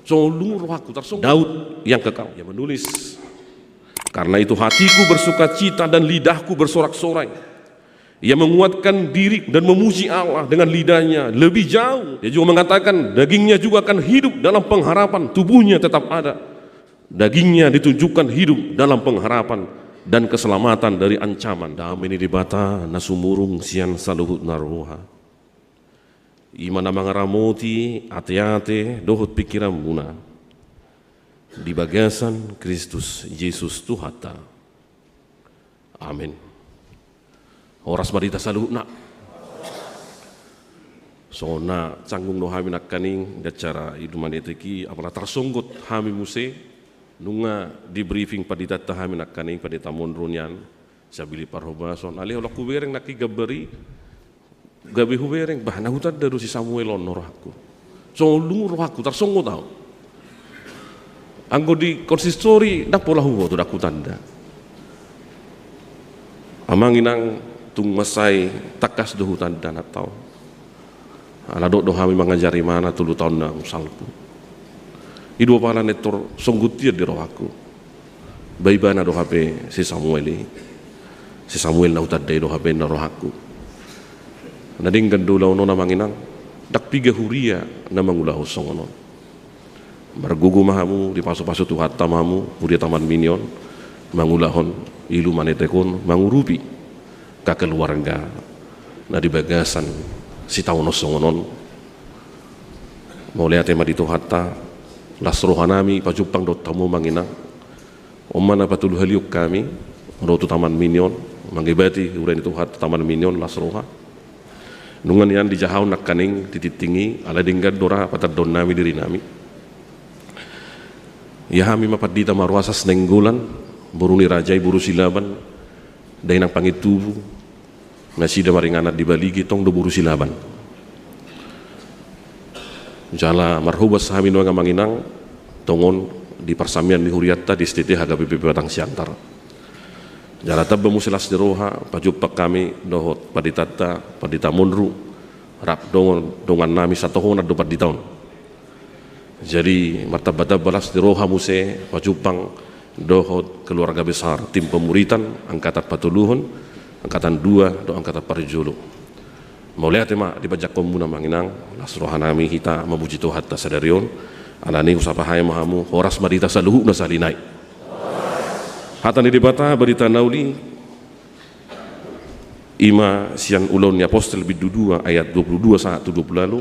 Solung rohaku tersungguh. Daud yang kekal yang menulis, karena itu hatiku bersuka cita dan lidahku bersorak-sorai. Ia menguatkan diri dan memuji Allah dengan lidahnya lebih jauh. Dia juga mengatakan dagingnya juga akan hidup dalam pengharapan, tubuhnya tetap ada. Dagingnya ditunjukkan hidup dalam pengharapan dan keselamatan dari ancaman. Damai ini dibata nasumurung sian saluhut naruha. Imana mangaramoti ate-ate dohut pikiran muna. Di bagasan Kristus Yesus Tuhata. Amin. Horas marita saluhut nak. So na canggung no hami nak kaning dacara iduman eteki apalah tersunggut hami muse nunga di briefing padita hami nak kaning padita monrunyan sabili parhobason ali olah kubereng nak gaberi gabi hubereng bah na hutad daru si Samuel onoraku so lungur aku tersunggut tau anggo di konsistori dak pola huwo tu dak tanda amanginang tung masai takas do hutan dan atau ala do hami mangajari mana tulu tahun na usalku idu pala netor songgutir di rohaku baibana do hape si Samuel na hutan do hape na rohaku nading gandulau no na manginang dak piga huria na mangulahu songonon margugu mahamu di pasu-pasu tu hatta mahamu huria taman minion mangulahon ilu manetekon mangurupi keluarga na di bagasan si tauno songonon mau lihat tema di hatta lasrohanami pajupang dot tamu mangina omana patulu haliuk kami do taman minion mangibati uren itu hatta taman minion lasroha nungan yan di jahaw nak kaning tititingi ala dingga dora patad don nami diri nami ya hami mapadita marwasas nenggulan buruni rajai buru silaban dainang pangitubu nasida maringanat di baligi tong do buru silaban jala marhubas hamin wanga manginang tongon di persamian di huriatta di stiti haga BPP Batang Siantar jala tabba musilas di roha pajupak kami dohot paditata padita monru rap dongan nami satohona dopat di tahun jadi martabata balas di roha muse pajupang dohot keluarga besar tim pemuritan angkatan patuluhun angkatan 2 do angkatan parjulu mau lihat tema di bajak komuna manginang lasrohanami hita mabuji Tuhan ta sadarion alani usapahaya mahamu horas marita saluhu na salinai hatan di bata berita nauli ima sian ulon ni apostel bidudua ayat 22 saat 20 lalu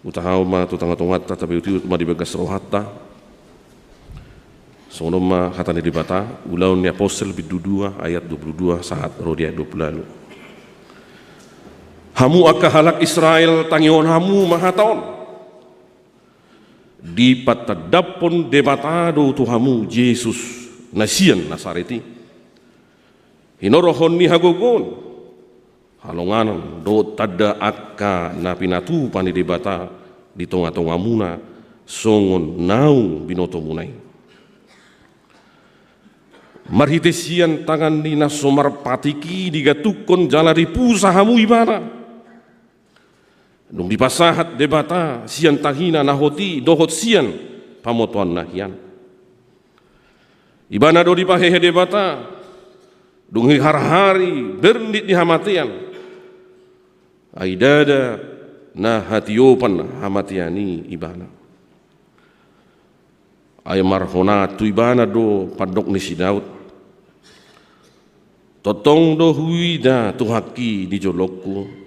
utahau ma tu tangga tongata tapi uti ma di bagas rohata sonoma hatan di bata ulon ni apostel bidudua ayat 22 saat rodia 20 lalu hamu aka halak Israel tangion hamu mahataon di patadapon debatado tu hamu Yesus nasian Nasareti hinorohon ni hagogon halonganan do tada akka napinatu pani debata di tonga-tonga muna songon naung binoto munai marhitesian tangan dina somar patiki digatukon jala ripusa hamu ibana dong di pasahat debata sian tahina nahoti dohot sian pamotuan nahian ibana do di pahehe debata dong hari bernit di hamatian aidada na hatiopan hamatiani ibana ay marhona tu ibana do padok ni si Daud totong do huida tu haki di jolokku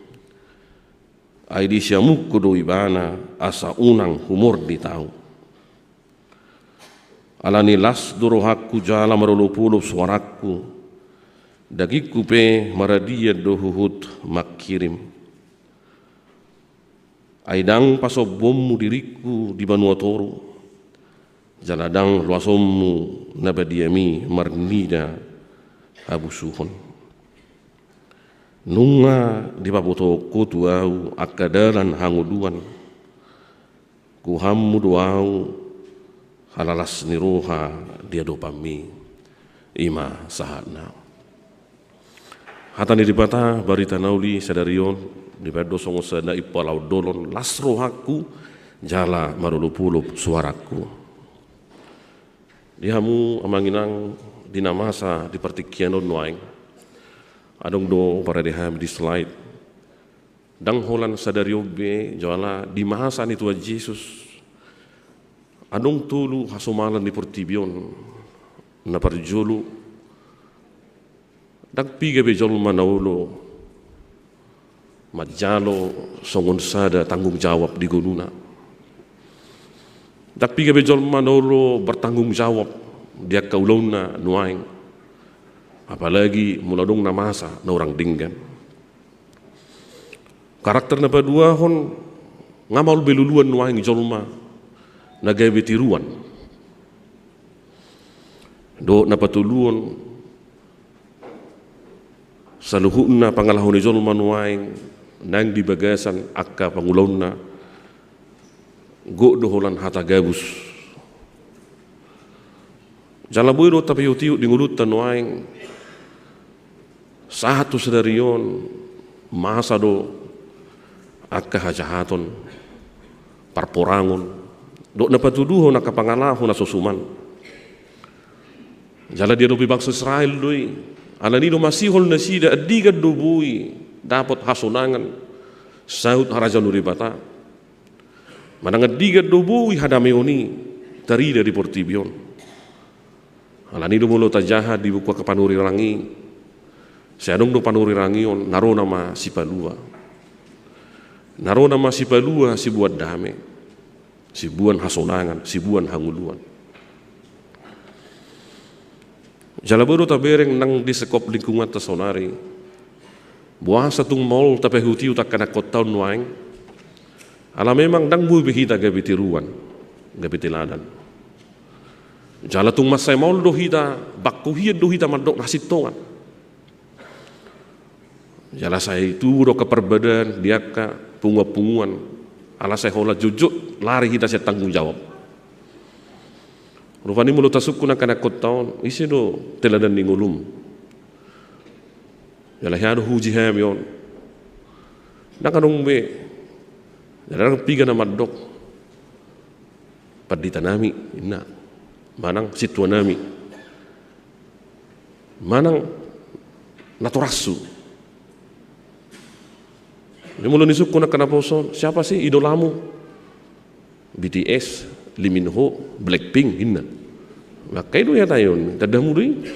ay di siamukku do ibana asa unang humor di tau alani las do rohakku jala marolopulup suaraku dagiku pe maradia do huhut makirim ay dang pasobommu diriku di Banua Toru jaladang luasommu nabadiami marnida abusuhon nunga di paboto kutuau akadalan hanguduan kuhammu duau halalas niroha dia dopami ima sahatna hatan di bata barita nauli sadarion di pedo songo sada ipalau dolon lasrohaku jala marulupulup suaraku. Dihamu amanginang dinamasa di pertikian nuaing. Adong do para diham di slide. Dang holan sadariobe jala di mahasa ni Tuhan Yesus. Adong tulu hasumalan di portibion na parjulu. Dak piga bejol manaulo. Majalo songon sada tanggung jawab di gununa. Dak piga bejol manaulo bertanggung jawab dia kaulona nuaing. Apalagi muladong na masa na orang dinggan. Karakter na padua hon ngamal beluluan nuaing jolma nagawe tiruan. Do na patuluan saluhuna pangalahon jolma nuaing nang di bagasan akka pangulonna go doholan hata gabus. Jalaboy do tapi utiu dingulutan nuaing satu sedarion masa do akka hajahaton parporangon do na patuduho na kapangalahon na susuman. Jala dia dobi bangsa Israel doi ananido masihol na sida adiga dubui dapat hasunangan saud haraja nuribata manang adiga dubui hadameoni tarida di portibion ananido mulo tajaha di buka kepanuri rangi seadong do panuri rangion naro nama sipalua si buat dame si buan hasunangan si buan hanguluan. Jalaburo tabereng nang di sekop lingkungan tasonari. Buah satung mall tapi hutiu tak kena kotau nuaing. Ala memang dang bui behita gabi tiruan, gabi tiladan. Jala tung masai mall dohita, bakuhian dohita mandok nasi tongan. Jala saya itu do keperbadan dia ka punguan. Ala saya hola jujur lari kita saya tanggung jawab. Rupani mulut tasuk kuna kana kotaon isi do teladan ningulum. Jala hiado huji ham yon. Nakanong be. Jala piga na madok. Padita nami ina. Manang sitwa nami. Manang naturasu. Ini mula nisuk kuna kana poson. Siapa sih idolamu? BTS, Lee Min Ho, Blackpink, hinna. Maka itu ya tayon. Tadah mudui.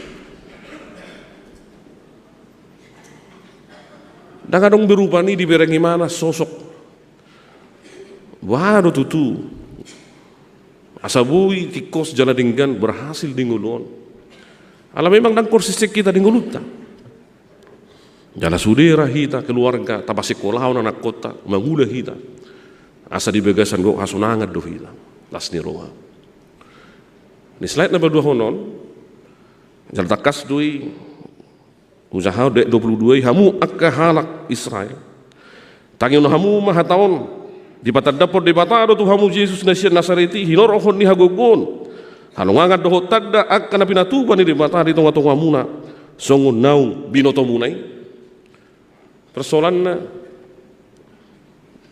Dan kadang berupa ni diberengi mana sosok. Waduh tutu. Asabui tikos jala dinggan berhasil dingulon. Ala memang dan korsisik kita dinguluta. Jala sudera hita keluarga tabasi sekolah anak kota mangula hita asa di bagasan go hasunangan do hita las ni roha ni slide number 2 honon jala takas doi usaha dek 22 hamu akka halak Israel tangi no hamu mahataon di bata dapur di bata do tu hamu Yesus nasian Nasareti hinorohon ni hagogon halungangan do tagda akka na pinatuban ni di bata di tonga-tonga muna songon nau binoto munai. Persoalannya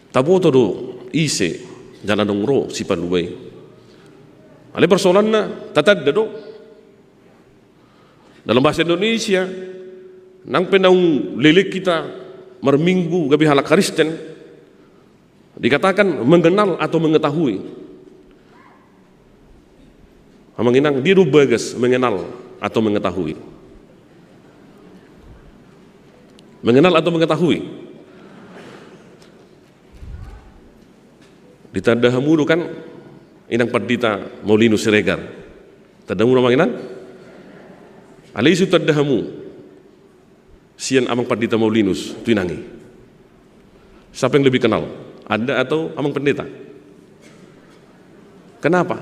taboto do ise jalan dongro si panubai. Ale persoalannya tatad do dalam bahasa Indonesia nang penaung lilik kita merminggu gabi halak Kristen dikatakan mengenal atau mengetahui. Amanginang dia bagas mengenal atau mengetahui. Mengenal atau mengetahui. Ditadahamu kan inang padita Maulinus Siregar. Tadamu nama inang? Alaisu tadahamu. Sian amang padita Maulinus tuinangi. Siapa yang lebih kenal? Anda atau amang pendeta? Kenapa?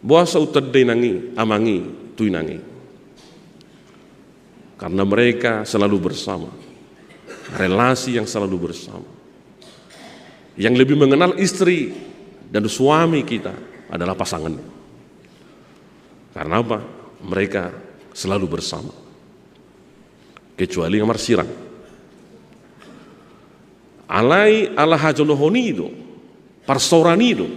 Buasa utadai nangi, amangi, tuinangi. Karena mereka selalu bersama. Relasi yang selalu bersama. Yang lebih mengenal istri dan suami kita adalah pasangan. Karena apa? Mereka selalu bersama. Kecuali Amar Sirang. Alai ala hajonohonido, parsoranido,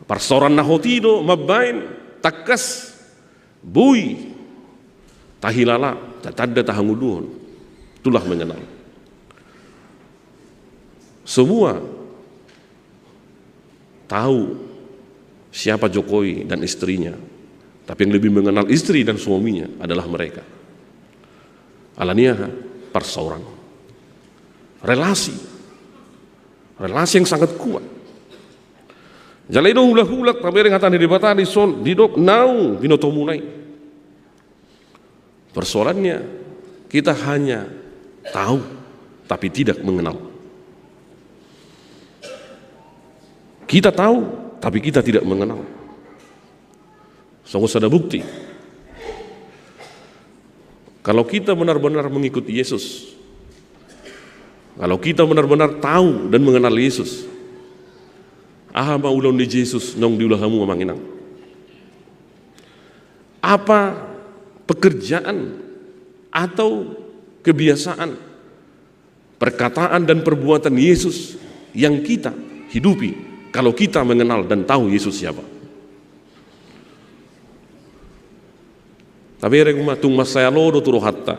parsoran nahotido, mabain, takas, bui, tahilala, tatanda tahanguduhon, itulah mengenal. Semua tahu siapa Jokowi dan istrinya, tapi yang lebih mengenal istri dan suaminya adalah mereka. Alaniah persauran, relasi yang sangat kuat. Jalaido hulak-hulak tabering hatan di batani son didok nau binotomunai. Persoalannya kita hanya tahu tapi tidak mengenal. Kita tahu tapi kita tidak mengenal. Sungguh ada bukti. Kalau kita benar-benar mengikuti Yesus, kalau kita benar-benar tahu dan mengenal Yesus, ahama ulun di Yesus nong diulahamu manginang. Apa pekerjaan atau kebiasaan, perkataan dan perbuatan Yesus yang kita hidupi kalau kita mengenal dan tahu Yesus siapa? Tapi rek matung masaya lodo turu hatta.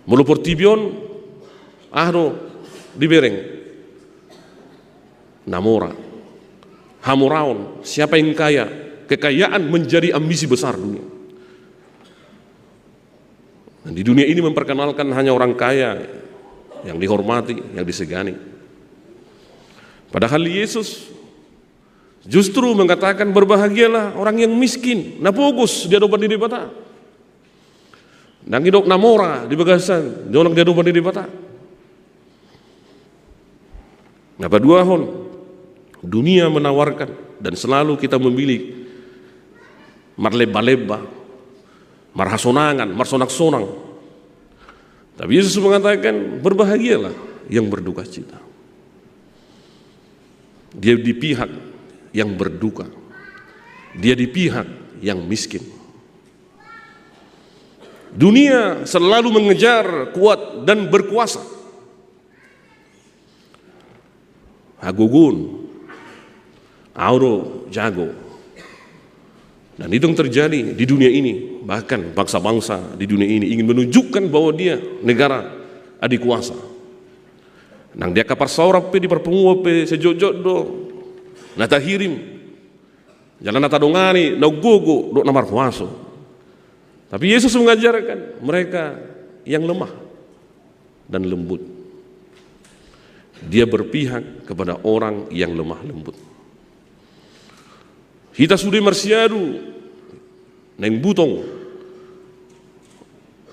Mulu portibion ahro dibereng. Namora. Hamoraon, siapa yang kaya? Kekayaan menjadi ambisi besar dunia. Dan di dunia ini memperkenalkan hanya orang kaya yang dihormati, yang disegani. Padahal Yesus justru mengatakan berbahagialah orang yang miskin, napogus dia doban di bata. Nang idok namora di bagasan, jolong dia doban di bata. Napa dua hon? Dunia menawarkan dan selalu kita memilih marleba-leba, marhasonangan, marsonak-sonang. Tapi Yesus mengatakan berbahagialah yang berduka cita. Dia di pihak yang berduka, dia di pihak yang miskin. Dunia selalu mengejar kuat dan berkuasa. Hagugun, auro, jago. Dan itu yang terjadi di dunia ini. Bahkan bangsa-bangsa di dunia ini ingin menunjukkan bahwa dia negara adikuasa. Nang dia kapar saurap di perpengua sejojot do. Nata hirim, jalan nata dongani, nagogo, dok namar kuaso. Tapi Yesus mengajarkan mereka yang lemah dan lembut. Dia berpihak kepada orang yang lemah lembut. Kita sudah mersiadu, neng butong.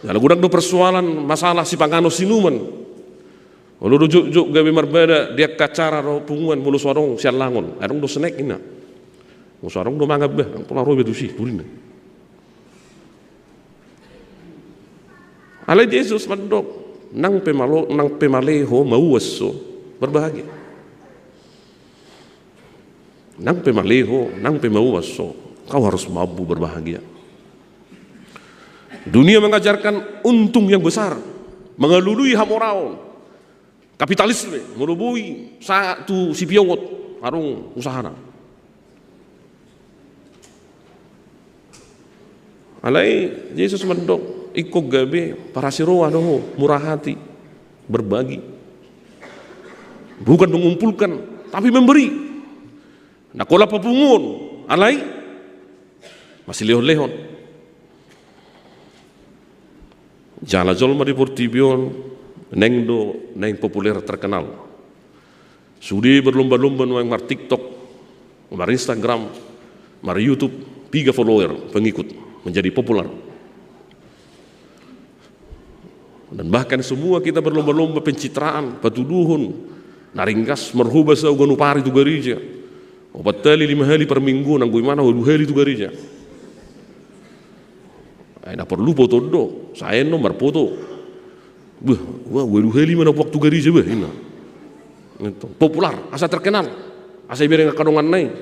Kalau gudang do persoalan masalah si pangano sinuman. Kalau rujuk gawe marbada dia kacara ro punguan mulu suarong sian langon, arong do snack ina. Mo suarong do mangga beh, pola robe tu si pulina. Alai Yesus mandok nang pemaleho mau waso berbahagia. Nang pemaleho, nang pemau waso, kau harus mampu berbahagia. Dunia mengajarkan untung yang besar, mengelului hamoraon. Kapitalisme merubui satu si piongot harung usahana. Alai Yesus mendok ikut gabe para siroa doho murah hati berbagi, bukan mengumpulkan tapi memberi. Nak kola papungun alai masih lehon-lehon. Jala jolma di portibion neng populer terkenal. Sudi berlomba-lomba nuang mar TikTok, mar Instagram, mar YouTube, 3 follower pengikut menjadi populer. Dan bahkan semua kita berlomba-lomba pencitraan, patuduhun, naringkas merhubah sa uganu pari tu garija. Opat tali 5 hari per minggu nang gimana 2 hari tu garija. Ay na perlu foto do, saya nomor foto. Wah, 2 hari mana waktu garija bah ina. Itu populer, asa terkenal, asa biar nggak kadongan naik.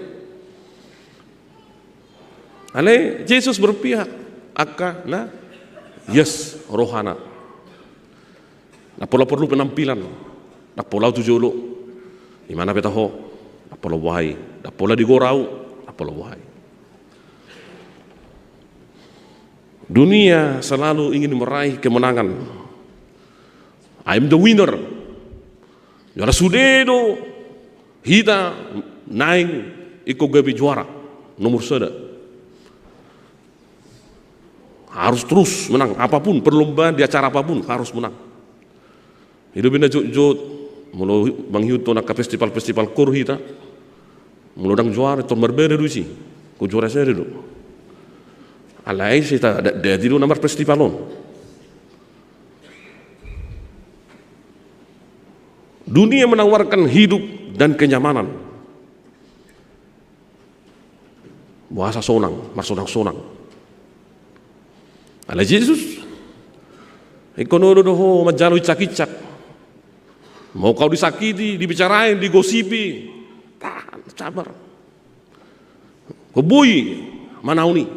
Ale Yesus berpihak, aka na yes rohana. Napola perlu penampilan. Napola tujolo. Di mana betaho? Napola wahai. Napola digorau. Napola wahai. Dunia selalu ingin meraih kemenangan. I'm the winner. Juara sudedo. Hita naik ikut gabi juara nomor sada. Harus terus menang, apapun perlombaan di acara apapun harus menang. Hidup ina jod mulu manghiut to nak festival kur hita. Mulu dang juara to berbeda dusi. Ku juara saya dulu. Alai kita ada di nomor festivalon. Dunia menawarkan hidup dan kenyamanan. Bahasa sonang, marsonang-sonang. Ala Yesus, ikono doho majalo icak-icak. Mau kau disakiti, dibicarain, digosipi, tahan, sabar. Kebui, manauni.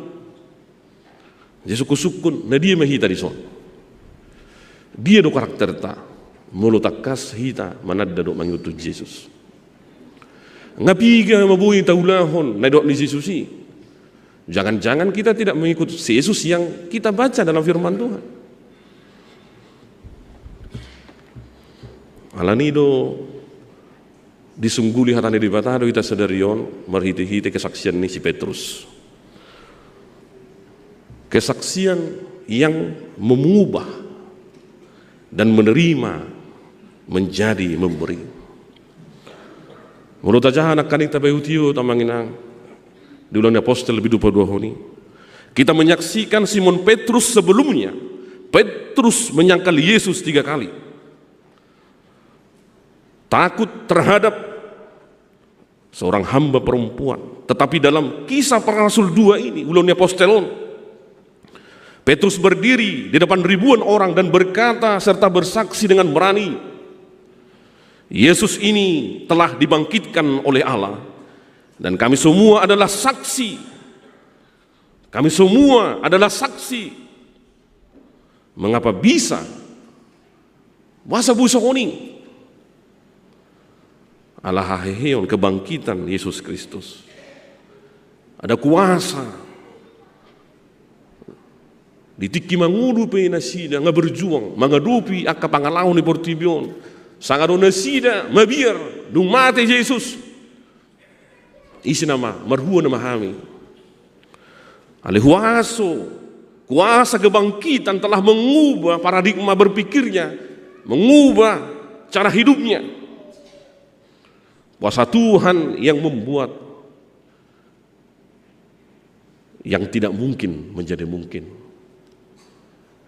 Yesus kusukun, na dia mahita di son. Dia do karakter ta, mulutakas hita manadda do mangyutu Yesus. Ngapiga mabui taulahon, na do ni Yesusi. Jangan-jangan kita tidak mengikuti Yesus yang kita baca dalam firman Tuhan. Alanido disungguli hatani di batado kita sadarion merhiti-hiti kesaksian ni si Petrus. Kesaksian yang mengubah dan menerima menjadi memberi. Menurut aja anak kaning tabayutio tamanginang di ulang Apostel lebih 22 honi. Kita menyaksikan Simon Petrus sebelumnya. Petrus menyangkal Yesus 3 kali. Takut terhadap seorang hamba perempuan. Tetapi dalam kisah para rasul 2 ini, ulang Apostelon, Petrus berdiri di depan ribuan orang dan berkata serta bersaksi dengan berani, Yesus ini telah dibangkitkan oleh Allah. Dan kami semua adalah saksi. Kami semua adalah saksi. Mengapa bisa? Wasa busa honing. Allah haheheon kebangkitan Yesus Kristus. Ada kuasa. Ditiki mangudu pe nasida nga berjuang mangadupi akka pangalaon ni Portibion. Sangado nasida mabiar dung mate Yesus. Isi nama marhua nama kami. Kuasa kebangkitan telah mengubah paradigma berpikirnya, mengubah cara hidupnya. Kuasa Tuhan yang membuat yang tidak mungkin menjadi mungkin.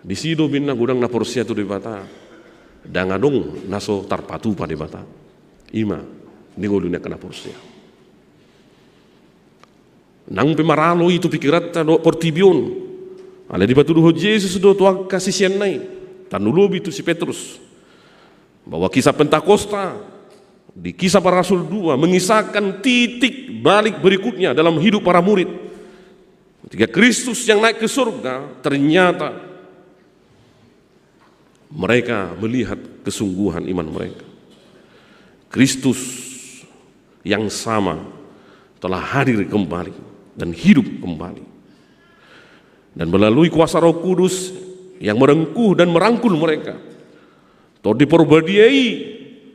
Di sido binna gudang na porsia tu di bata, dangadong naso tarpatu pa di bata. Ima ningolunya kena porsia. Nang pemaralo itu pikirat do Portibion. Ala di batu doho Yesus do tuang kasih sianai. Tanulobi itu si Petrus. Bahwa kisah Pentakosta di kisah para rasul 2 mengisahkan titik balik berikutnya dalam hidup para murid. Ketika Kristus yang naik ke surga, ternyata mereka melihat kesungguhan iman mereka. Kristus yang sama telah hadir kembali dan hidup kembali. Dan melalui kuasa Roh Kudus yang merengkuh dan merangkul mereka. Toh diperbadiai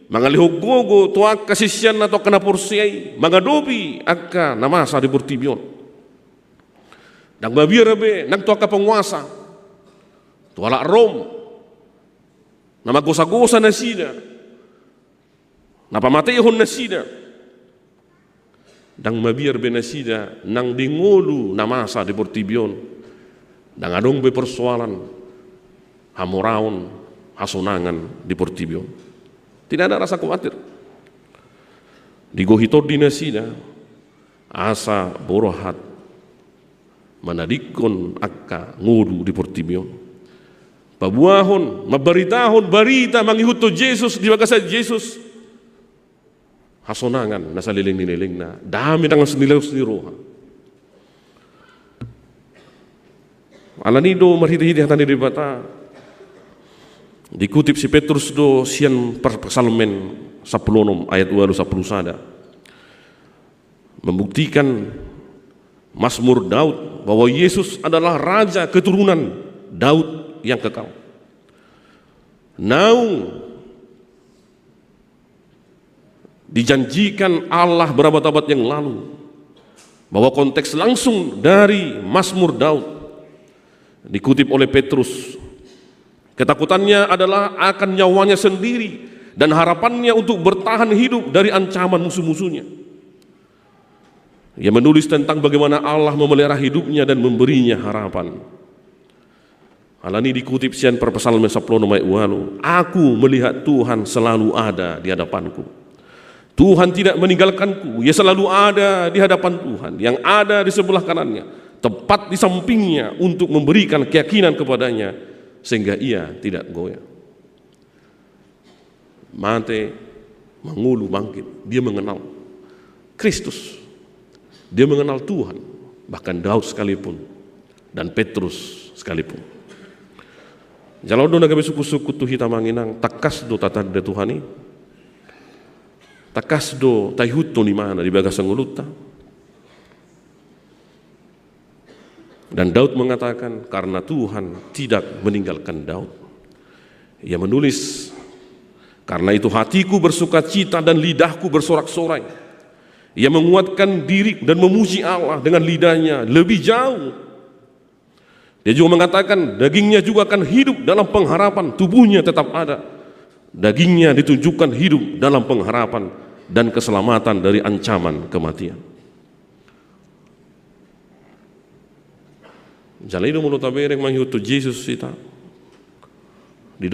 mangalihogogo tuak kasisian atau kena porsiai mangadobi akka namasa di Portibion. Dan babirabe nang tuaka penguasa. Tuala Rom. Nama gosa-gosa nasida. Napa matehon nasida. Dang mabiar benasida nang dingolu namasa di Portibion. Dang adong be persoalan hamoraon hasonangan di Portibion. Tidak ada rasa khawatir. Di gohitor dinasida asa borohat manadikon akka ngudu di Portibion. Pabuahon mabaritahon barita manghihuto Yesus di bagasa Yesus. Hasonangan nasa liling-niling na dami nang senilaw-seniroha. Alanido marhiti-hiti hatani di bata Dikutip si Petrus do sian persalmen 10 ayat 2 10 sada membuktikan Mazmur Daud bahwa Yesus adalah raja keturunan Daud yang kekal. Naung dijanjikan Allah berabad-abad yang lalu, bahwa konteks langsung dari Mazmur Daud dikutip oleh Petrus. Ketakutannya adalah akan nyawanya sendiri dan harapannya untuk bertahan hidup dari ancaman musuh-musuhnya. Ia menulis tentang bagaimana Allah memelihara hidupnya dan memberinya harapan. Hal ini dikutip sian perpsalmen 10 ayat 2. Aku melihat Tuhan selalu ada di hadapanku. Tuhan tidak meninggalkanku, Ia selalu ada di hadapan Tuhan, yang ada di sebelah kanannya, tepat di sampingnya untuk memberikan keyakinan kepadanya, sehingga ia tidak goyah. Mate mengulu bangkit, dia mengenal Kristus, dia mengenal Tuhan, bahkan Daud sekalipun dan Petrus sekalipun. Jalau do nagabe suku-suku tu hita manginang takas do tata de Tuhani, takas do taihuto ni mana di bagas sanguluta. Dan Daud mengatakan karena Tuhan tidak meninggalkan Daud. Ia menulis, karena itu hatiku bersuka cita dan lidahku bersorak-sorai. Ia menguatkan diri dan memuji Allah dengan lidahnya lebih jauh. Dia juga mengatakan dagingnya juga akan hidup dalam pengharapan, tubuhnya tetap ada. Dagingnya ditunjukkan hidup dalam pengharapan dan keselamatan dari ancaman kematian. Jalaido mulut tabereng manghiutu Yesus kita di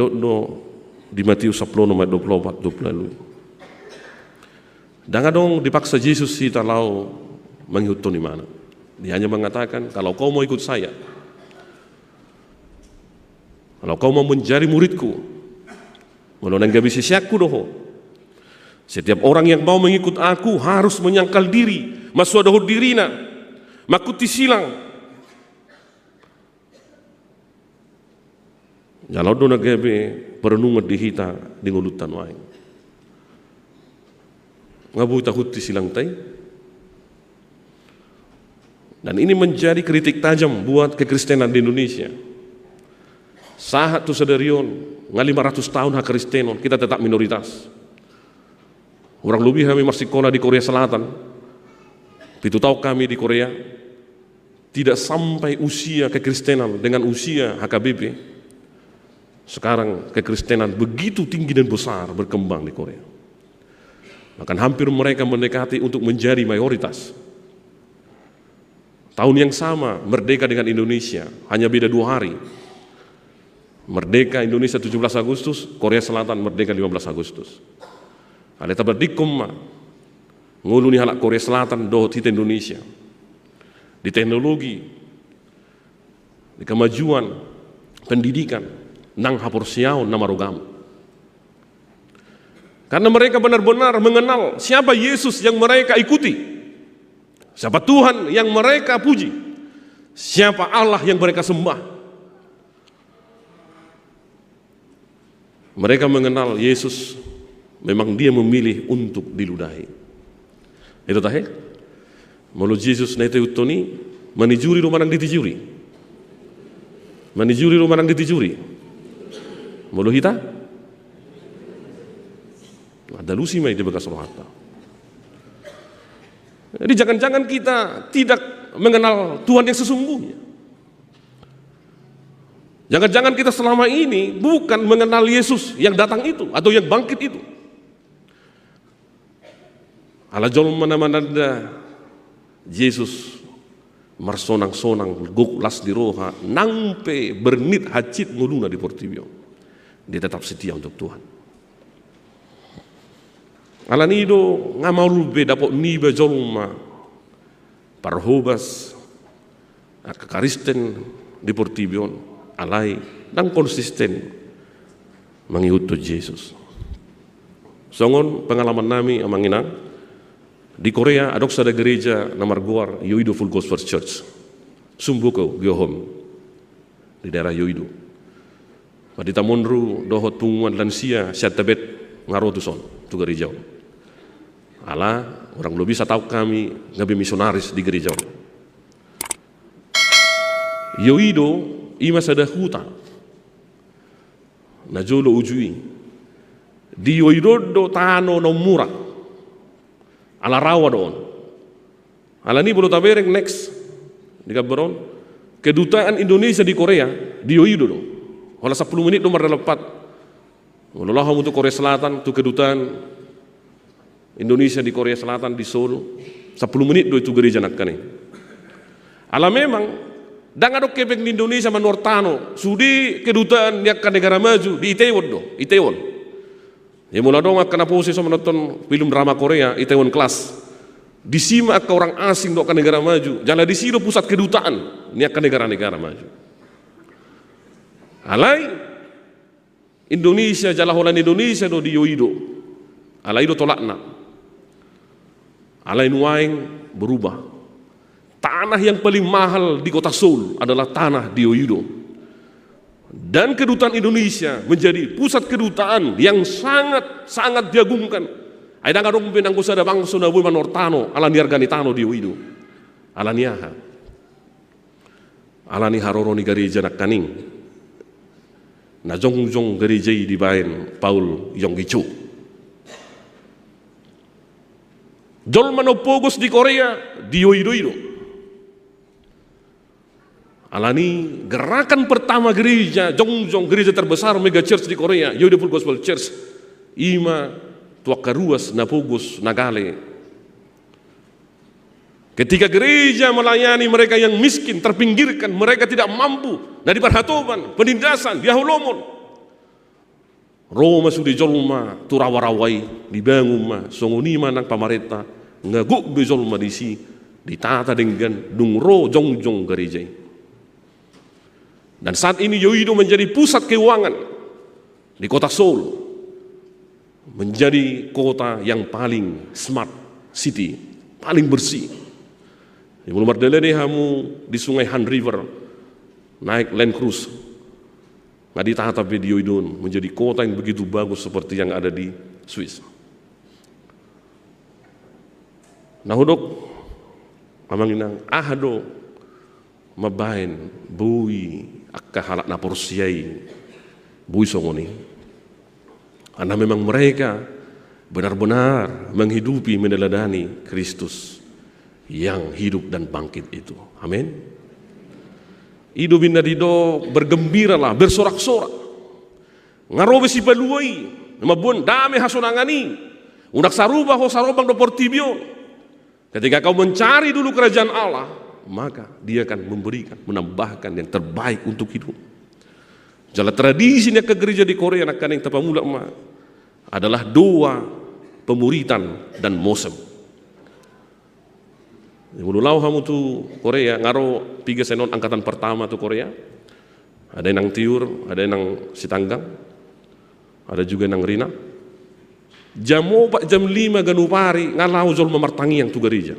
di Matius 10 nomor 24 20. Jangan dong dipaksa Yesus kita lau manghiutu di mana. Dia hanya mengatakan kalau kau mau ikut saya, kalau kau mau menjadi muridku, menolong gabi sisiakku doho. Setiap orang yang mau mengikut aku harus menyangkal diri, masuadahu dirina, makuti silang. Jalau dona gebe perenungan di hita di ngulutan wae. Ngabu tahuti silang tai. Dan ini menjadi kritik tajam buat kekristenan di Indonesia. Sahat tu sadarion, 500 tahun hak Kristenon, kita tetap minoritas. Orang lebih kami masih sekolah di Korea Selatan. Itu tahu kami di Korea tidak sampai usia kekristenan dengan usia HKBP. Sekarang kekristenan begitu tinggi dan besar berkembang di Korea. Bahkan hampir mereka mendekati untuk menjadi mayoritas. Tahun yang sama merdeka dengan Indonesia, hanya beda 2 hari. Merdeka Indonesia 17 Agustus, Korea Selatan merdeka 15 Agustus. Ada tabardikum mah ngulu ni halak Korea Selatan dohot hita Indonesia. Di teknologi, di kemajuan pendidikan, nang hapur siau namarugam. Karena mereka benar-benar mengenal siapa Yesus yang mereka ikuti, siapa Tuhan yang mereka puji, siapa Allah yang mereka sembah. Mereka mengenal Yesus, memang dia memilih untuk diludahi. Itu tahe? Mulut Yesus na itu utoni, manijuri rumah nang ditijuri, manijuri rumah nang ditijuri. Mulu hita ada lusi mai di bekas roh harta. Jadi jangan-jangan kita tidak mengenal Tuhan yang sesungguhnya. Jangan-jangan kita selama ini bukan mengenal Yesus yang datang itu atau yang bangkit itu. Ala jol mana-mana Yesus marsonang-sonang guklas di roha nangpe bernit hacit nguluna di Portibio. Dia tetap setia untuk Tuhan. Alan ido ngamaul be dapok ni be jolma parhobas kakaristen di Portibion alai dan konsisten mengikuti Yesus. Songon pengalaman nami amanginang di Korea ada gereja namar guar Yoido Full Gospel Church Sumbuko Gyohom di daerah Yoido. Madita monru dohot punguan lansia siatabet ngarotuson tu gereja. Ala orang lo bisa tahu kami ngabe misionaris di gereja. Yoido ima sada huta. Na jolo ujui. Di yoido tano no mura. Ala rawa doon. Ala ni bolo tabereng next di Gabaron. Kedutaan Indonesia di Korea di yoido do. Wala 10 menit nomor 4. Walau untuk Korea Selatan tu kedutaan Indonesia di Korea Selatan di Seoul 10 menit do itu gereja nak kane. Ala memang dangadok kebek di Indonesia manortano sudi kedutaan yak ka negara maju di Itaewon do, Itaewon. Ya mula dong akan apa sih menonton film drama Korea Itaewon Class. Disimak ke orang asing do ka negara maju. Jala di situ pusat kedutaan yak ka negara-negara maju. Alai Indonesia jala holan Indonesia do di yoido. Alai do tolakna. Alai nuaing berubah. Tanah yang paling mahal di kota Seoul adalah tanah di yoido. Dan kedutaan Indonesia menjadi pusat kedutaan yang sangat diagungkan. Aida ngarong pinangku sada bangsa na buman nortano ala niargani tano di yoido. Ala niaha. Ala ni haroro ni gereja nak kaning. Na jong gereja di bain Paul Yonggi-cho. Jol manopogos di Korea di yoido. Alani gerakan pertama gereja Jongjong gereja terbesar mega church di Korea Yoido Full Gospel Church ima tuakaruas napogos nagale. Ketika gereja melayani mereka yang miskin, terpinggirkan, mereka tidak mampu, nah diperhatoban, penindasan, diahulomon. Roma sudah jolma, turawarawai, dibangun ma, songoni manang pamareta, ngaguk bezolma disi, ditata dengan dungro jongjong gereja. Dan saat ini Yoido menjadi pusat keuangan di kota Seoul, menjadi kota yang paling smart city, paling bersih. Di Mulmar Delede hamu di sungai Han River naik Land Cruise. Nggak ditata di Yoido menjadi kota yang begitu bagus seperti yang ada di Swiss. Nah hodok amanginang ahado mabain bui akka halak na porsiai bui songoni. Karena memang mereka benar-benar menghidupi meneladani Kristus yang hidup dan bangkit itu. Amin. Hidup indah dido bergembiralah, bersorak-sorak. Ngarobe si paluai, mabun dame hasonangani. Unak saruba ho sarobang do portibio. Ketika kau mencari dulu kerajaan Allah, maka Dia akan memberikan, menambahkan yang terbaik untuk hidup. Jala tradisinya ke gereja di Korea nak yang tapamula adalah doa, pemuritan dan mosem. Mululau hamu tu Korea ngaro 3 senon angkatan pertama tu Korea. Ada yang nang Tiur, ada yang nang Sitanggang, ada juga yang nang Rina. Jam 4 jam 5 ganupari ngalau jol memartangi yang tu gereja.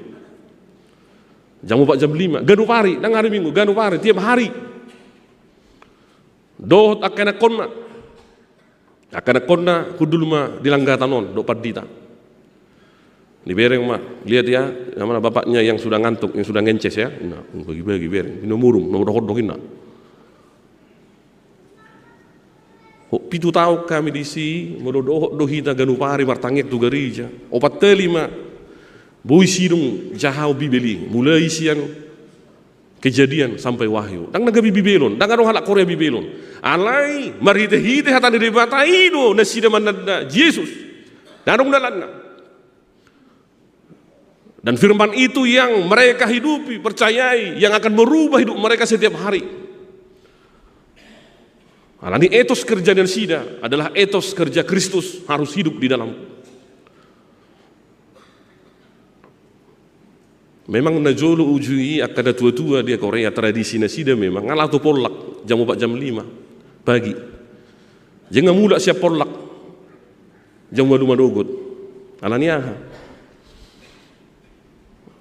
Jam 4 jam 5 ganupari nang hari Minggu ganupari tiap hari. Dohot akana konna kudulma dilanggatanon do pardita. Di bereng mah lihat ya mana bapaknya yang sudah ngantuk, yang sudah ngences ya. Nah, bagi-bagi bereng, nomurung, nomor dokin nak. Pitu tahu kami di si, mododoh dohita ganupari martangek tu gereja. 45 bui sidung jahau bibeli, mulai sian kejadian sampai wahyu. Dang nagabi bibelon, dang arong halak Korea bibelon. Alai marite-hite hatan di batai do nasida manada Yesus. Darong dalanna. Dan firman itu yang mereka hidupi, percayai, yang akan merubah hidup mereka setiap hari. Ini etos kerja dan sida adalah etos kerja Kristus harus hidup di dalam. Memang najolo ujui akada tua-tua dia Korea tradisi nasida memang ngalatu polak jam 4 jam 5 pagi. Jangan mula siap polak jam 2 madogot. Alaniaha.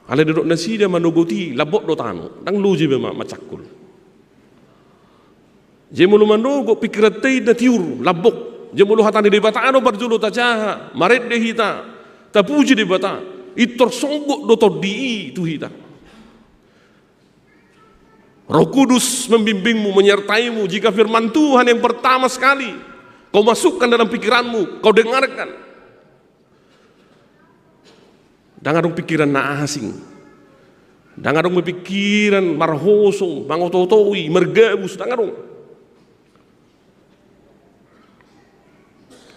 Ala duduk nasi dia manogoti labok do tano, dang luji bema macakul. Jemulu manogo pikiran tei na tiur labok. Jemulu hatani de bata ano barjulu ta caha maret de hita tapuji de bata itor songgok dotor di itu hita. Roh Kudus membimbingmu, menyertaimu jika firman Tuhan yang pertama sekali kau masukkan dalam pikiranmu, kau dengarkan. Dangadong pikiran na asing. Dangadong pikiran marhosong, mangototowi, mergabus, dangadong.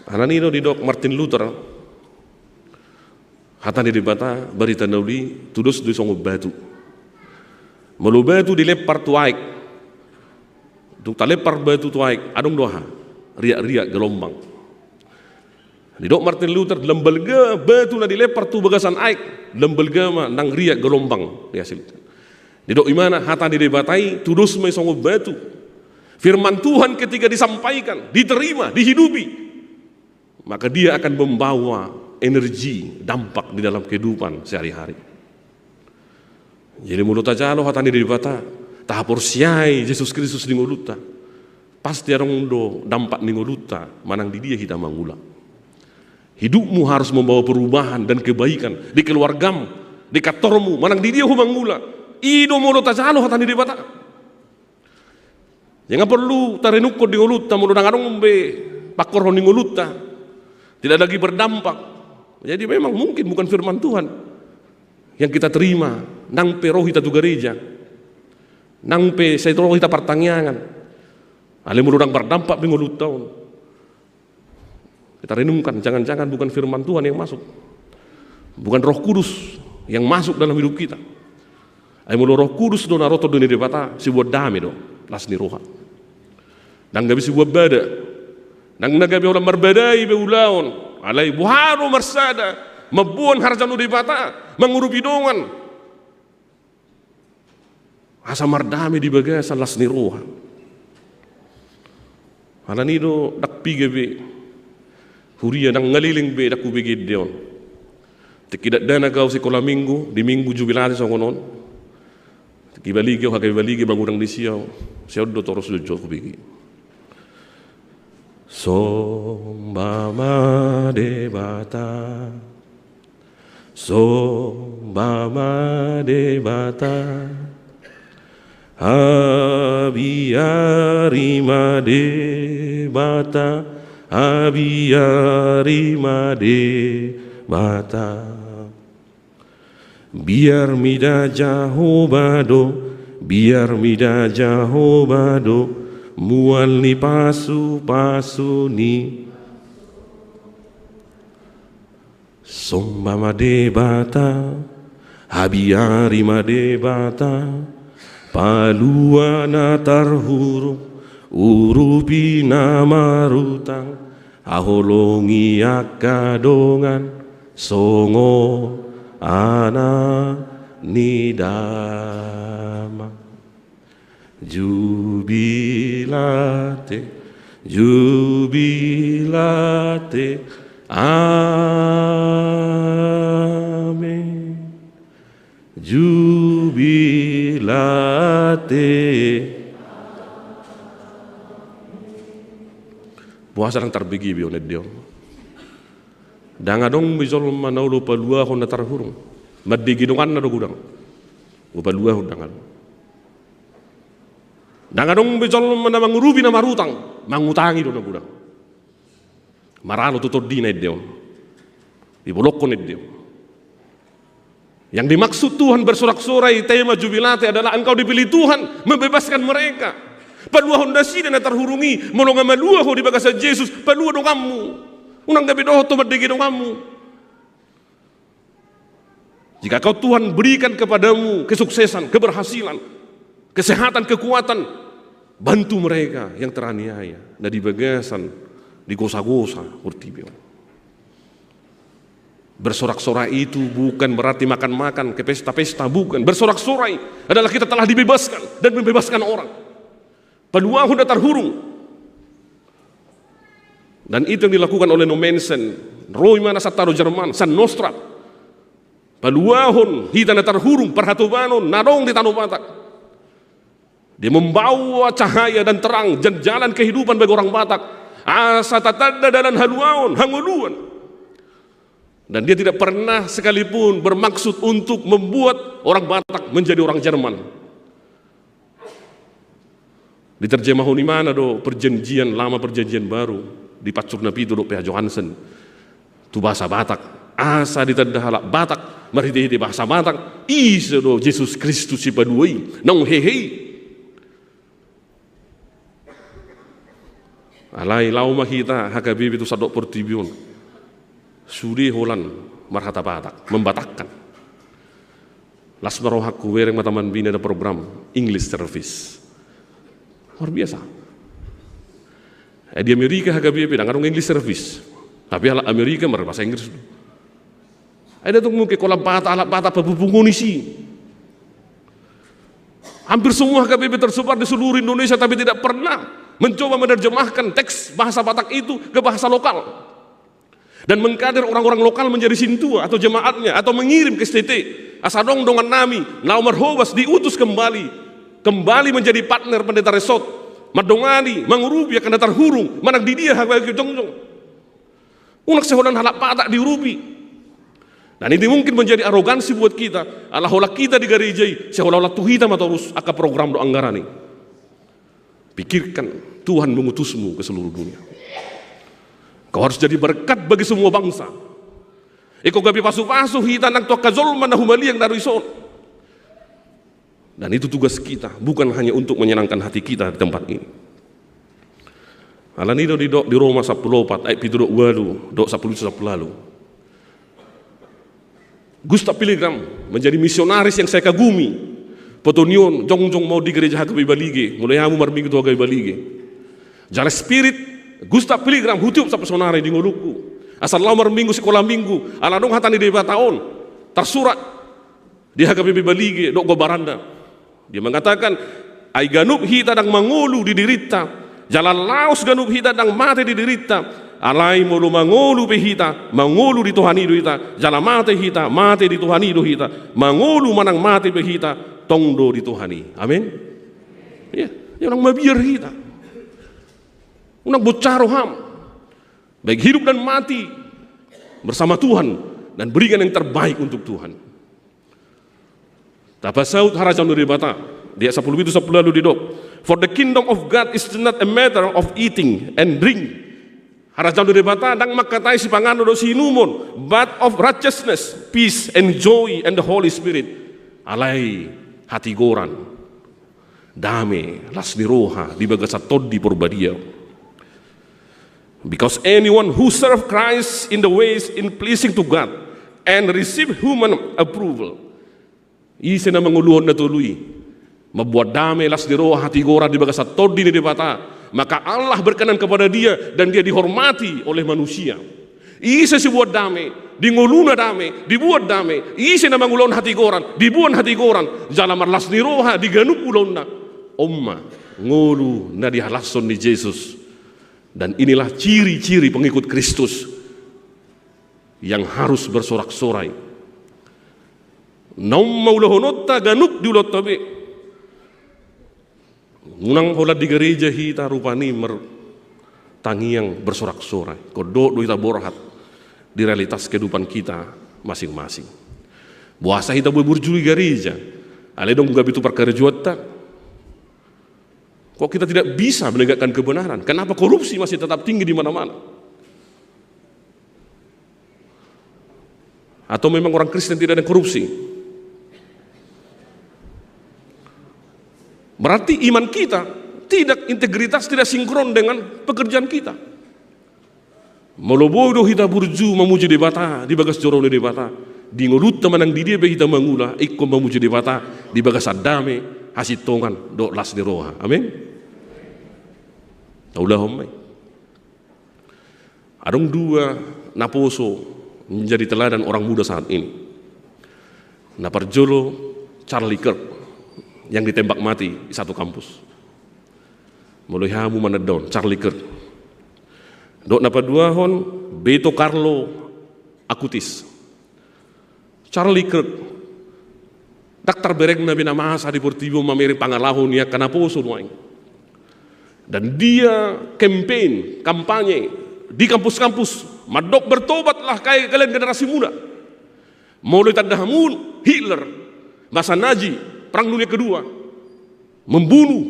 Ananino di dok Martin Luther. Hatani di bata berita nauli tudus di songo batu. Malu batu dilepar tuaik. Duk talepar batu tuaik, adong doha. Riak-riak gelombang. Di dok Martin Luther lembelga batu na dilepar tu bagasan aik. Lembelga ma nang riak gelombang dihasilkan. Di dok imana hatani dibatai tudus mai songo batu. Firman Tuhan ketika disampaikan, diterima, dihidupi, maka dia akan membawa energi, dampak di dalam kehidupan sehari-hari. Jadi mulut aja lo hatani di bata tahapor siai Yesus Kristus di ngoluta pasti orang do dampak di ngoluta manang di dia kita mangula. Hidupmu harus membawa perubahan dan kebaikan di keluargamu, di kantormu, manang di dia mangula. Ido mulut aja lo hatani di bata. Jangan perlu tarenukko di ngoluta mulut dangarong be pakor di ngoluta tidak lagi berdampak. Jadi memang mungkin bukan firman Tuhan yang kita terima, nang pe roh kita tu gereja, nang pe saya roh kita pertanyaan, ale murudang berdampak minggu tahun. Kita renungkan, jangan-jangan bukan firman Tuhan yang masuk, bukan Roh Kudus yang masuk dalam hidup kita. Ale mulu Roh Kudus do naroto do ni debata si buat dame do, las ni roha. Nang gabi si buat bada, nang nagabi orang berbadai be ulaon, alai buharo marsada. Mabuan harjanu di bata mengurupi dongan asa mardami di bagasan las ni roha. Halanido dak pige be huria nang ngaliling be dak kubege deon tikidat dana gau sekolah minggu di minggu jubilate songonon tikibaligi o hakabaligi bangudang di siaw siaw do toros do kubege sombama de bata sombama de bata abiyarima de bata abiyarima de bata biar mida jahobado biar mida jahobado mual ni pasu pasu ni sombama de bata abiyarima de bata paluana tarhuru urupi nama rutang aholongi akadongan songo ana nidama jubilate jubilate amen jubilate. Puasa nang tarbigi biyo nedyo. Dangadong bizol manaulo palua ko natarhurong. Maddiginungan na dugudang. Upalua ko dangan. Dangadong bizol manamangrubi na marutang, mangutangi do nagudang. Maralo tutod di nedyo. Ibulok ko nedyo. Yang dimaksud Tuhan bersorak-sorai tema jubilate adalah engkau dipilih Tuhan membebaskan mereka. Palua honda sida na tarhurungi molonga malua ho di bagasa Jesus palua do kamu unang gabi do to madigi do kamu. Jika kau Tuhan berikan kepadamu kesuksesan, keberhasilan, kesehatan, kekuatan, bantu mereka yang teraniaya na di bagasan di gosa-gosa urtibio. Bersorak-sorai itu bukan berarti makan-makan ke pesta-pesta, bukan. Bersorak-sorai adalah kita telah dibebaskan dan membebaskan orang. Palua honda tarhurung. Dan itu yang dilakukan oleh Nomensen, Roy mana sataro Jerman, San Nostra. Paluahon hita na tarhurung perhatubanon narong di Tanong Batak. Dia membawa cahaya dan terang dan jalan kehidupan bagi orang Batak. Asa tatanda dalam haluaon, hanguluan. Dan dia tidak pernah sekalipun bermaksud untuk membuat orang Batak menjadi orang Jerman. Diterjemah di mana do perjanjian lama perjanjian baru di Pacur Nabi itu do P.H. Johansen. Itu bahasa Batak. Asa ditanda halak Batak, mariti bahasa Batak. Isa do Yesus Kristus si paduai, nong hehe. Alai lau mahita hakabibi itu sadok portibion. Sudi holan marhata Batak, membatakkan. Las marohaku wereng mataman bina ada program English service. Luar biasa. Di Amerika hakabibi ngarung English service. Tapi ala Amerika mar bahasa Inggris. Ada tuh mungkin kolam Batak ala Batak pebubungunisi. Hampir semua hakabibi tersebar di seluruh Indonesia tapi tidak pernah mencoba menerjemahkan teks bahasa Batak itu ke bahasa lokal dan mengkader orang-orang lokal menjadi sintua atau jemaatnya atau mengirim ke STT asadong dongan nami naumar hobas diutus kembali menjadi partner pendeta resort madongani mangurubi akan datar hurung manang di dia hak jongjong unak seholan halak Batak diurubi. Dan ini mungkin menjadi arogansi buat kita ala-hola kita di garejai sehola-hola tuhita matorus aka program do anggarani. Pikirkan Tuhan mengutusmu ke seluruh dunia. Kau harus jadi berkat bagi semua bangsa. Iko gabi pasu-pasu hita nang tua kazolman na humali yang darison. Dan itu tugas kita, bukan hanya untuk menyenangkan hati kita di tempat ini. Alan itu di Roma 14 ayat 7 walu, 10 lalu. Gustav Pilgrim menjadi misionaris yang saya kagumi. Potonion jongjong mau di gereja hakabi balige mulai hamu marminggu tu hakabi balige jala spirit Gustav Pilgrim hutiup sa personare di ngoluku asal lau marminggu sekolah minggu ala dong hatani di tahun tersurat di hakabi balige dok go baranda dia mengatakan ai ganub hita dang mangolu di dirita jala laos ganub hita dang mate di dirita alai mulu mangolu pe hita mangolu di Tuhani do hita jala mate hita mate di Tuhani do hita mangolu manang mate pe hita tongdo dituhani, amin. Ya, yang mabiar kita, unang bocaro ham, baik hidup dan mati bersama Tuhan dan berikan yang terbaik untuk Tuhan. Tapasaut harajan dari bata, dia 10 itu 10 lalu didok. For the kingdom of God is not a matter of eating and drink. Harajan dari bata dang makatai si pangano do sinumon, but of righteousness, peace and joy and the Holy Spirit. Alai hati goran dame las niroha di bagasa toddi porbadia. Because anyone who serve Christ in the ways in pleasing to God and receive human approval isi na manguluhon na tuluy mabuat dame las niroha hati goran di bagasa toddi ni debata maka Allah berkenan kepada dia dan dia dihormati oleh manusia. Isa si buat dame, di nguluna dame, dibuat dame. Isa na mangulon hati goran, dibuat hati goran. Jala marlas ni roha, diganup ulon na. Omma, ngulu na dihalason ni Yesus. Dan inilah ciri-ciri pengikut Kristus yang harus bersorak-sorai. Naum maulahonota ganup diulot tabe. Munang holat di gereja hita rupani tangiang bersorak-sorai. Kodok do hita borhat di realitas kehidupan kita masing-masing. Buasa hita berjuri gereja. Ale dong gabi itu perkara juata. Kok kita tidak bisa menegakkan kebenaran? Kenapa korupsi masih tetap tinggi di mana-mana? Atau memang orang Kristen tidak ada korupsi? Berarti iman kita tidak integritas, tidak sinkron dengan pekerjaan kita. Malobodo hita burju memuji debata di bagas jorone debata di ngolut temanang di dia hita mangula ikko memuji debata di bagas adame hasit tongan do las di roha. Amin. Taulahom. Adong dua naposo menjadi teladan orang muda saat ini. Naparjolo Charlie Kirk yang ditembak mati di satu kampus. Mulai hamu manadon Charlie Kirk. Dok napa dua hon Beto Carlo Acutis. Charlie Kirk Tak terbereng na binamasa di Portivo mamiri pangalahon niya kanaposo nuaing. Dan dia kampanye di kampus-kampus, madok bertobatlah kalian generasi muda. Mulai tadahamun Hitler, masa Nazi, Perang Dunia Kedua, membunuh,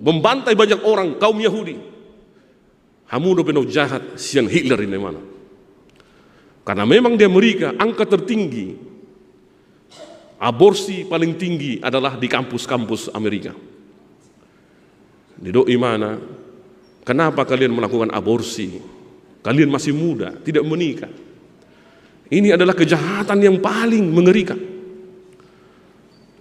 membantai banyak orang kaum Yahudi. Hamuno penuh jahat sian Hitler ini mana? Karena memang di Amerika angka tertinggi aborsi paling tinggi adalah di kampus-kampus Amerika. Di doi mana? Kenapa kalian melakukan aborsi? Kalian masih muda, tidak menikah. Ini adalah kejahatan yang paling mengerikan.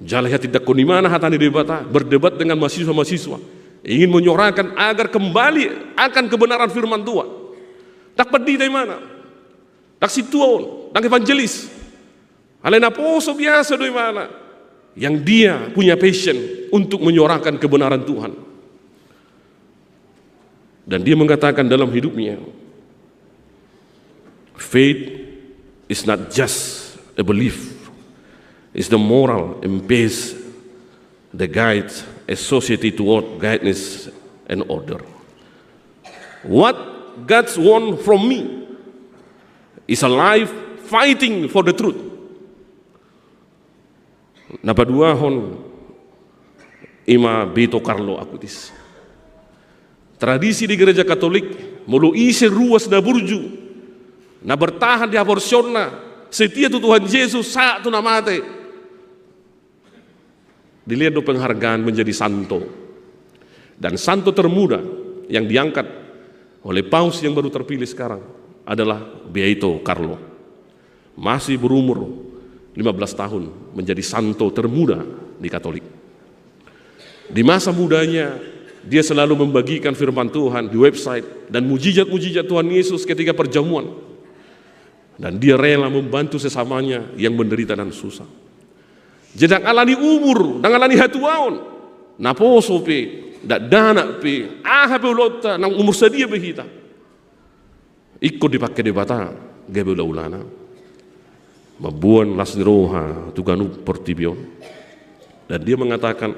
Jalaya tidak koni mana hatani debata, berdebat dengan mahasiswa-mahasiswa, ingin menyuarakan agar kembali akan kebenaran firman Tuhan. Tak pedih dari mana? Tak situon, tak evangelis. Alena poso biasa dari mana? Yang dia punya passion untuk menyuarakan kebenaran Tuhan. Dan dia mengatakan dalam hidupnya, faith is not just a belief, it's the moral and base that guides a society toward guidance and order. What God wants from me is a life fighting for the truth. Napaduahon ima Beto Carlo Acutis. Tradisi di gereja Katolik mulu isi ruas na burju na bertahan di aborsion na setia tu Tuhan Yesus saat tu na mate. Dilihat do penghargaan menjadi santo. Dan santo termuda yang diangkat oleh paus yang baru terpilih sekarang adalah Beato Carlo. Masih berumur 15 tahun menjadi santo termuda di Katolik. Di masa mudanya dia selalu membagikan firman Tuhan di website dan mujizat-mujizat Tuhan Yesus ketika perjamuan. Dan dia rela membantu sesamanya yang menderita dan susah. Jedang alani umur, dan alani hatuaon. Naposo pe, dak dana pe, pe ulota nang umur sedia behita. Ikut dipakai debata, gabe ulana. Mabuan lasniroha tuganu Portibion. Dan dia mengatakan,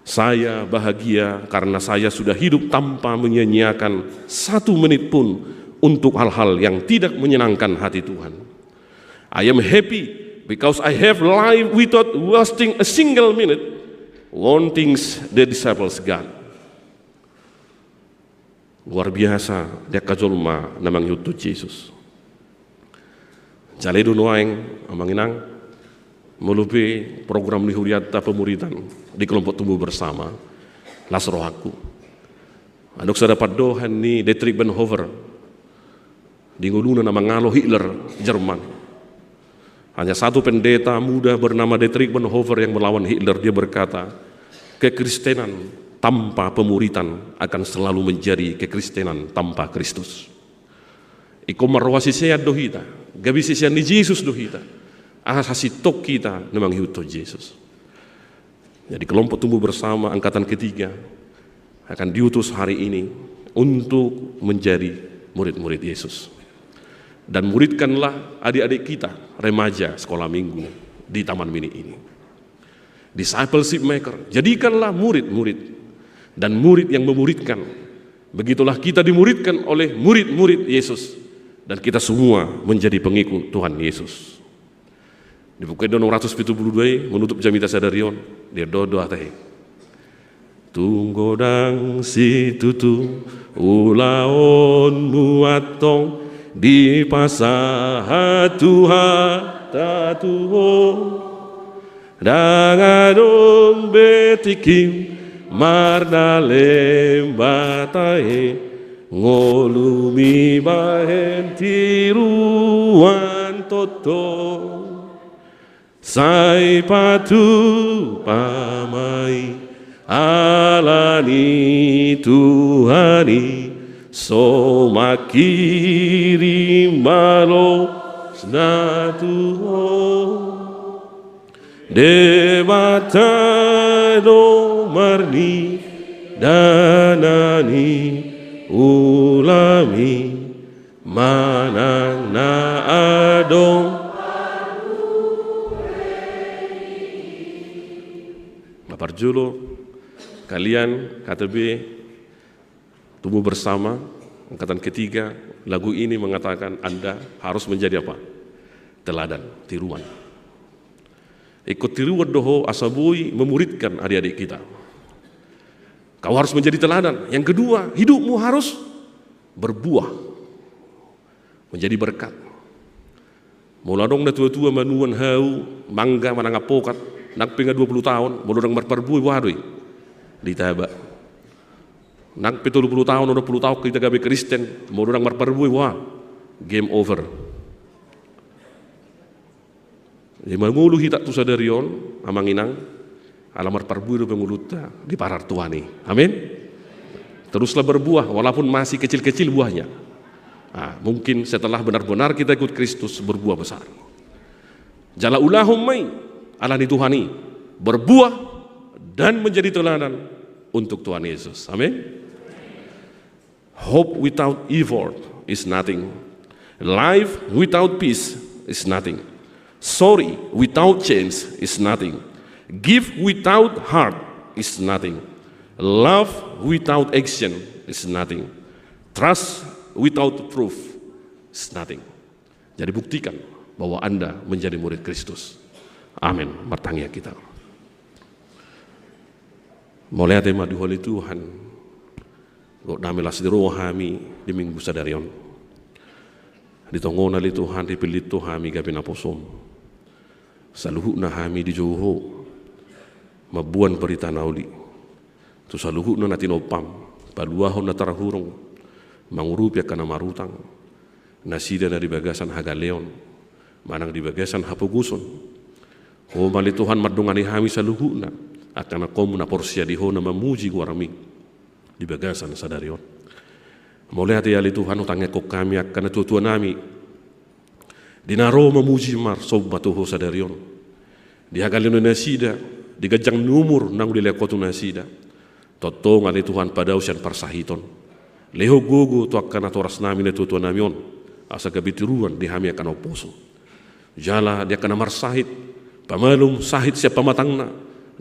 saya bahagia karena saya sudah hidup tanpa menyia-nyiakan 1 menit pun untuk hal-hal yang tidak menyenangkan hati Tuhan. I am happy because I have life without wasting a single minute wanting the disciples God. Luar biasa dia kajolma namang yutu Yesus. Jaledo noaeng amanginang melupi program lihuriata pemuritan di kelompok tumbuh bersama Lasrohaku. Adok sa dapat dohan ni Dietrich Bonhoeffer di nguluna nama ngalo Hitler Jerman. Hanya satu pendeta muda bernama Dietrich Bonhoeffer yang melawan Hitler. Dia berkata, kekristenan tanpa pemuritan akan selalu menjadi kekristenan tanpa Kristus. Iko marwasi seya dohita, gabisi seya ni Yesus dohita. Ahasitok kita memang hidup Yesus. Jadi kelompok tumbuh bersama angkatan ketiga akan diutus hari ini untuk menjadi murid-murid Yesus. Dan muridkanlah adik-adik kita remaja sekolah minggu di Taman Mini ini. Discipleship maker, jadikanlah murid-murid dan murid yang memuridkan. Begitulah kita dimuridkan oleh murid-murid Yesus dan kita semua menjadi pengikut Tuhan Yesus. Di buku 272 menutup jamita sadarion dia doa teh. Tunggodang si tutu ulaon muatong di pasaha Tuhan tatuho dangadong betikim marnalem batae ngolumi bahen tiruan toto sai patu pamai alani Tuhani so makiri malo snatuho debata do marni danani ulami manang na adong Jolo, kalian KTB tumbuh bersama, angkatan ketiga, lagu ini mengatakan Anda harus menjadi apa? Teladan, tiruan. Ikut tiruan doho asabui memuridkan adik-adik kita. Kau harus menjadi teladan. Yang kedua, hidupmu harus berbuah, menjadi berkat. Mula dong na tua-tua manuan hau, mangga manangapokat, nagpinga 20 tahun, mula dong marparbuy wadoy. Di taba. Nagpi 20 tahun, 20 tahun kita gabi Kristen, mula dong marparbuy wah. Game over. Jadi mangulu hita tu sadarion, amang inang, alamar parbuy do penguluta di parar tuani. Amin. Teruslah berbuah, walaupun masih kecil-kecil buahnya. Nah, mungkin setelah benar-benar kita ikut Kristus berbuah besar. Jala ulahumai alani Tuhani berbuah dan menjadi teladan untuk Tuhan Yesus. Amin. Hope without effort is nothing. Life without peace is nothing. Sorry without change is nothing. Give without heart is nothing. Love without action is nothing. Trust without proof is nothing. Jadi buktikan bahwa Anda menjadi murid Kristus. Amin. Martangya kita. Mulai tema di holi Tuhan. Gok namilas di rohami di minggu sadarion. Ditongona li Tuhan dipilih Tuhan gabi naposom. Saluhu na hami di Joho. Mabuan perita nauli. Tu saluhu na natinopam. Paluahon na tarahurong. Mangurupya ka na marutang. Nasida na di bagasan hagaleon. Manang di bagasan hapuguson. Ho mali Tuhan madungani hami saluhu na. Akan akom na porsya di ho na mamuji guarami. Di bagasan sadarion. Mulai hati ali Tuhan utangnya kok kami akan tutua nami. Dinaro memuji mar sobat tuho sadarion. Di hagalino nasida. Di gajang numur nang dilekotu nasida. Totong ali Tuhan pada usian parsahiton. Leho gogo tu akan atoras nami na tutua namion. Asa gabitiruan di hami akan oposo. Jala dia akan marsahit. Pamalum sahit siapa matangna.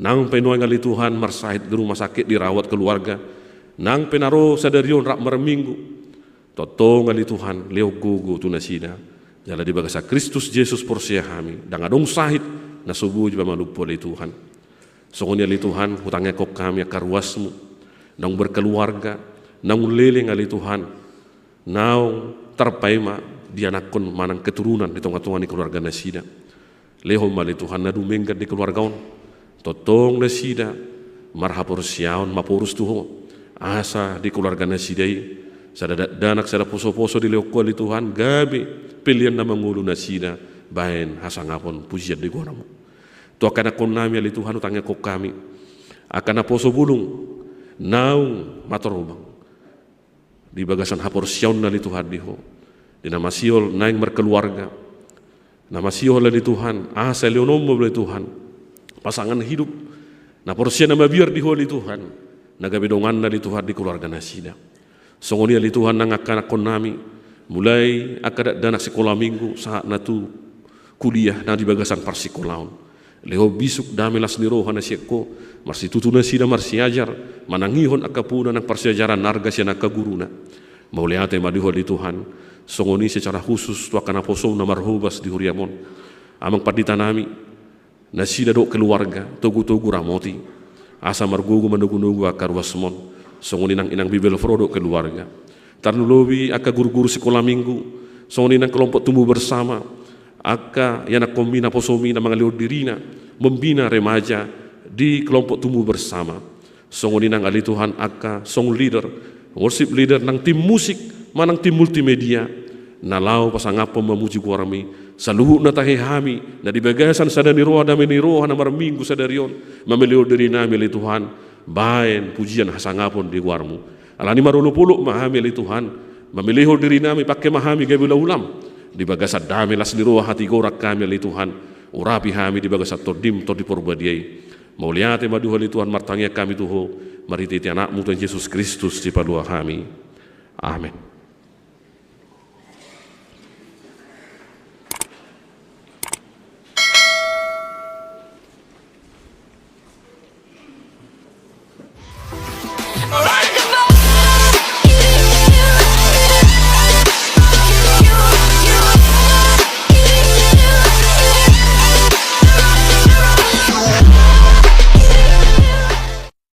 Nang penuang ali Tuhan marsahit di rumah sakit dirawat keluarga. Nang penaro sadarion rak merminggu. Totong ali Tuhan leho gogo tu nasida. Jala di bagasa Kristus Yesus porsia kami. Dan adong sahit na subuh juga malupo ali Tuhan. Songonya ali Tuhan hutangnya kok kami akarwasmu. Nang berkeluarga. Nang leleng ali Tuhan. Nang terpaima dianakon manang keturunan di tongkat-tongkat di keluarga nasida. Leho mali Tuhan nadu menggat di keluargaon. Totong nasida. Marhapor siaon mapurus tuho. Asa di keluarga nasidai. Sadadak danak sada poso-poso di leoko ali Tuhan. Gabi pilihan na mangulu nasida. Bahen hasangapon pujian di goramu. Tu akan akon nami ali Tuhan utangnya kok kami. Akan aposo bulung. Naung matorobang. Di bagasan hapor siaon ali Tuhan diho. Di nama siol naing berkeluarga. Nama siol ali Tuhan. Asa leonomo ali Tuhan. Pasangan hidup. Na porsia nama biar diho ali Tuhan. Nagabidongan ali Tuhan di keluarga nasida. Songoni ali Tuhan nang akan akon nami. Mulai akadat danak sekolah minggu saat natu kuliah na di bagasan parsikolaon. Leho bisuk damelas ni roha na sieko marsi tutu nasida marsi ajar manangihon akapuna ng parsiajaran narga siya nakaguruna. Mauliate madiho di Tuhan. Songoni secara khusus tu akan aposom na marhubas di huriamon. Amang padita nami nasida do keluarga togu-togu ramoti. Asa margugu manugu-nugu akarwasmon. Songoni nang inang bibel frodo keluarga. Tarnulowi aka guru-guru sekolah minggu. Songoni nang kelompok tumbuh bersama. Aka yang nak kombina posomi na mga liur dirina. Membina remaja di kelompok tumbuh bersama. Songoni nang ali Tuhan aka song leader. Worship leader nang tim musik. Manang tim multimedia. Nalau pasangapo memuji guarami. Saluhu na tahe hami. Na di bagasan sada ni roha dami ni roha na marminggu sadarion. Mameliur diri nami ali Tuhan. Baen pujian hasangapon di guarmu. Alani marulupuluk mahami ali Tuhan. Mamilihol diri nami pakai mahami gabila ulam. Di bagasat dami las ni roha hati gorak kami ali Tuhan. Urapi hami di bagasat todim to di porbadiai. Mauliate maduha ali Tuhan martangya kami tuho. Marititi anakmu Tuhan Yesus Kristus di padua kami. Amin.